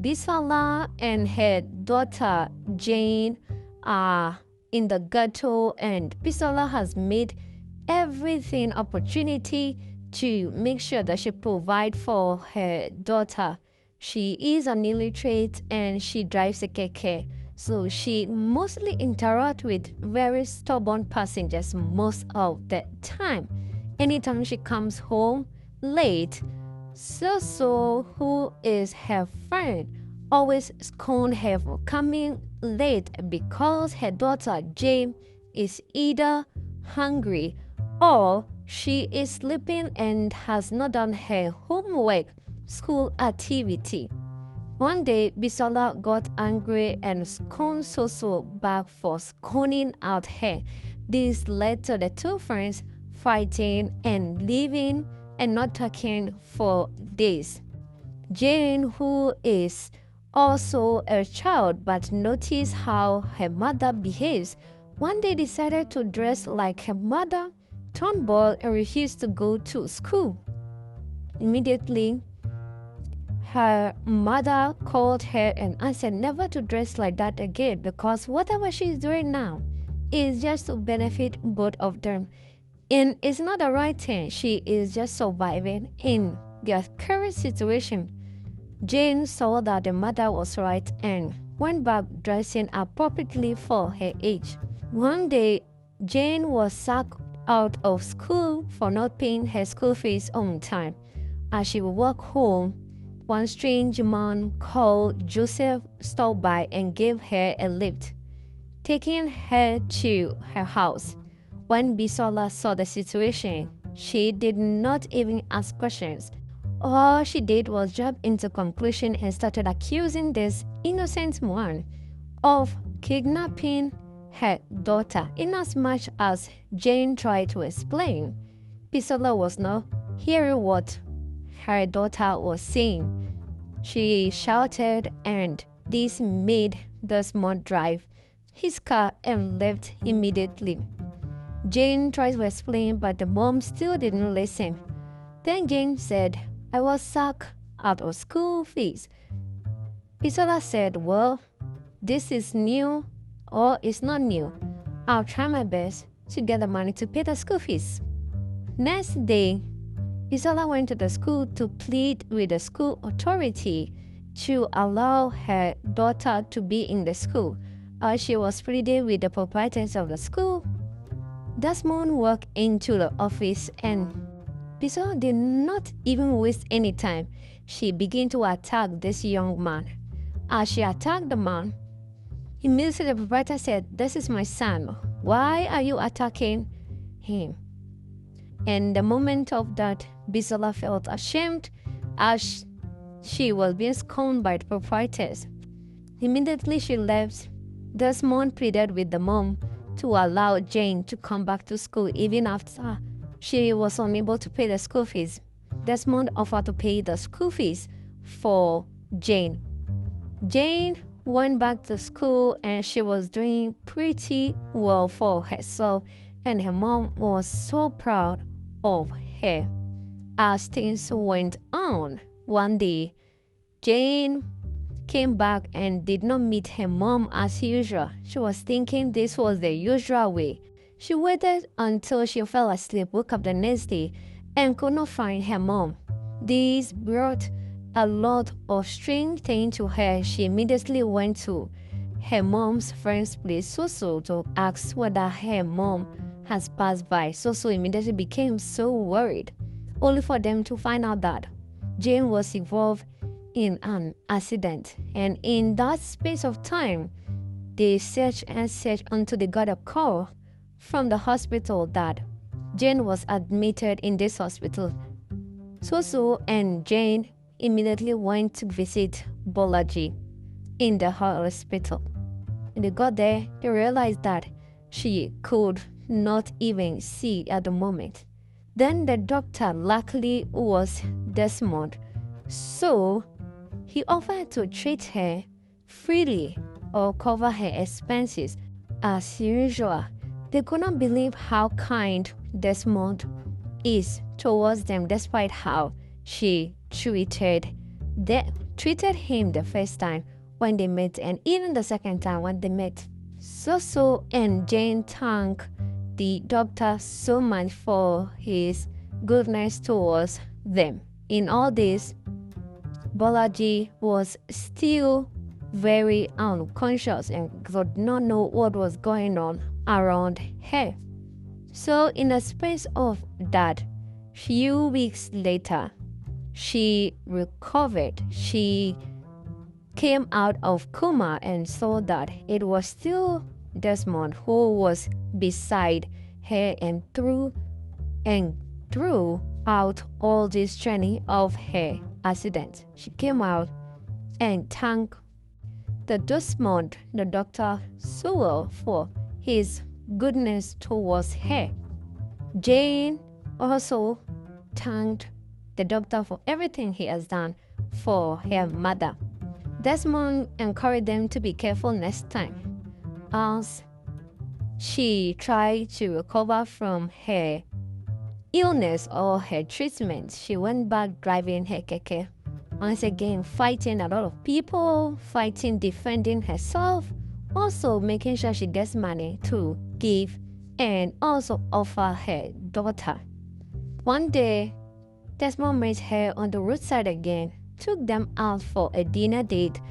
Bisola and her daughter Jane are in the ghetto, and Bisola has made everything opportunity to make sure that she provide for her daughter. She is an illiterate and she drives a keke. So she mostly interacts with very stubborn passengers most of the time. Anytime she comes home late, so who is her friend, always scorn her for coming late because her daughter Jane is either hungry or she is sleeping and has not done her homework, school activity. One day, Bisola got angry and scorned Soso back for scorning out her. This led to the two friends fighting and leaving and not talking for days. Jane, who is also a child but noticed how her mother behaves, one day decided to dress like her mother, tomboy, and refused to go to school. Immediately, her mother called her and said never to dress like that again because whatever she's doing now is just to benefit both of them. And it's not the right thing. She is just surviving in their current situation. Jane saw that the mother was right and went back dressing appropriately for her age. One day, Jane was sacked out of school for not paying her school fees on time. As she walked home, one strange man called Joseph stopped by and gave her a lift, taking her to her house. When Bisola saw the situation, she did not even ask questions. All she did was jump into conclusion and started accusing this innocent man of kidnapping her daughter. Inasmuch as Jane tried to explain, Bisola was not hearing what her daughter was saying. She shouted, and this made Desmond drive his car and left immediately. Jane tried to explain, but the mom still didn't listen. Then Jane said, I was sacked out of school fees. Bisola said, well, this is new or it's not new. I'll try my best to get the money to pay the school fees. Next day, Bisola went to the school to plead with the school authority to allow her daughter to be in the school. As she was pleading with the proprietors of the school, Desmond walked into the office and Bisola did not even waste any time. She began to attack this young man. As she attacked the man, immediately the proprietor said, this is my son. Why are you attacking him? And the moment of that, Bisola felt ashamed as she was being scorned by the proprietors. Immediately she left. Desmond pleaded with the mom to allow Jane to come back to school even after she was unable to pay the school fees. Desmond offered to pay the school fees for Jane. Jane went back to school and she was doing pretty well for herself, and her mom was so proud of her. As things went on, one day, Jane came back and did not meet her mom as usual. She was thinking this was the usual way. She waited until she fell asleep, woke up the next day, and could not find her mom. This brought a lot of strange things to her. She immediately went to her mom's friend's place, Soso, to ask whether her mom has passed by. Soso immediately became so worried, only for them to find out that Jane was involved in an accident. And in that space of time, they searched and searched until they got a call from the hospital that Jane was admitted in this hospital. Soso and Jane immediately went to visit Bolaji in the hospital. When they got there, they realized that she could not even see at the moment. Then the doctor luckily was Desmond, so he offered to treat her freely or cover her expenses as usual. They could not believe how kind Desmond is towards them despite how she treated treated him the first time when they met, and even the second time when they met. So and Jane thanked the doctor so much for his goodness towards them. In all this, Bolaji was still very unconscious and did not know what was going on around her. So in the space of that, few weeks later, she recovered. She came out of coma and saw that it was still Desmond who was beside her, and throughout all this journey of her accident, she came out and thanked the Desmond, the doctor, so well for his goodness towards her. Jane also thanked the doctor for everything he has done for her mother. Desmond encouraged them to be careful next time as she tried to recover from her illness or her treatment. She went back driving her keke, once again fighting a lot of people, defending herself, also making sure she gets money to give and also offer her daughter. One day, Desmond met her on the roadside again, took them out for a dinner date,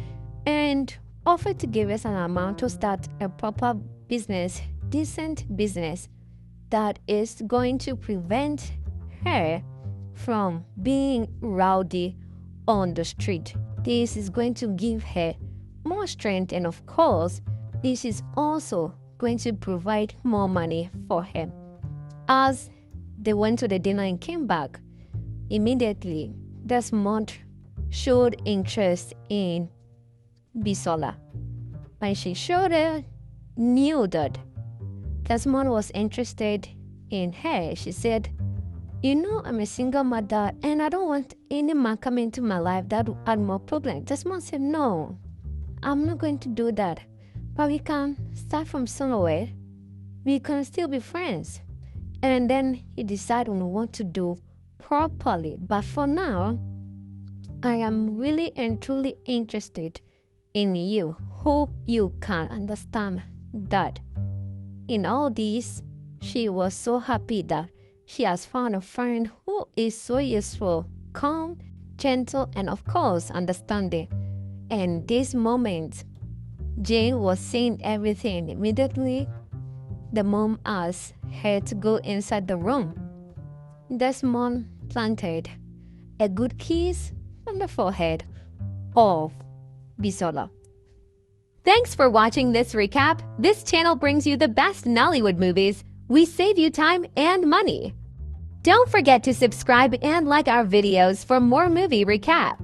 and offered to give us an amount to start a proper business, decent business that is going to prevent her from being rowdy on the street. This is going to give her more strength, and of course, this is also going to provide more money for her. As they went to the dinner and came back, immediately Desmond showed interest in Bisola. When she showed her, knew that Desmond was interested in her, she said, "You know, I'm a single mother and I don't want any man coming into my life that will add more problems." Desmond said, "No, I'm not going to do that. But we can start from somewhere. We can still be friends." And then he decided on what to do properly. But for now, I am really and truly interested in you. Hope you can understand that. In all this, she was so happy that she has found a friend who is so useful, calm, gentle, and of course, understanding. And this moment, Jane was seeing everything. Immediately, the mom asked her to go inside the room. Desmond planted a good kiss on the forehead of Bisola. Thanks for watching this recap. This channel brings you the best Nollywood movies. We save you time and money. Don't forget to subscribe and like our videos for more movie recap.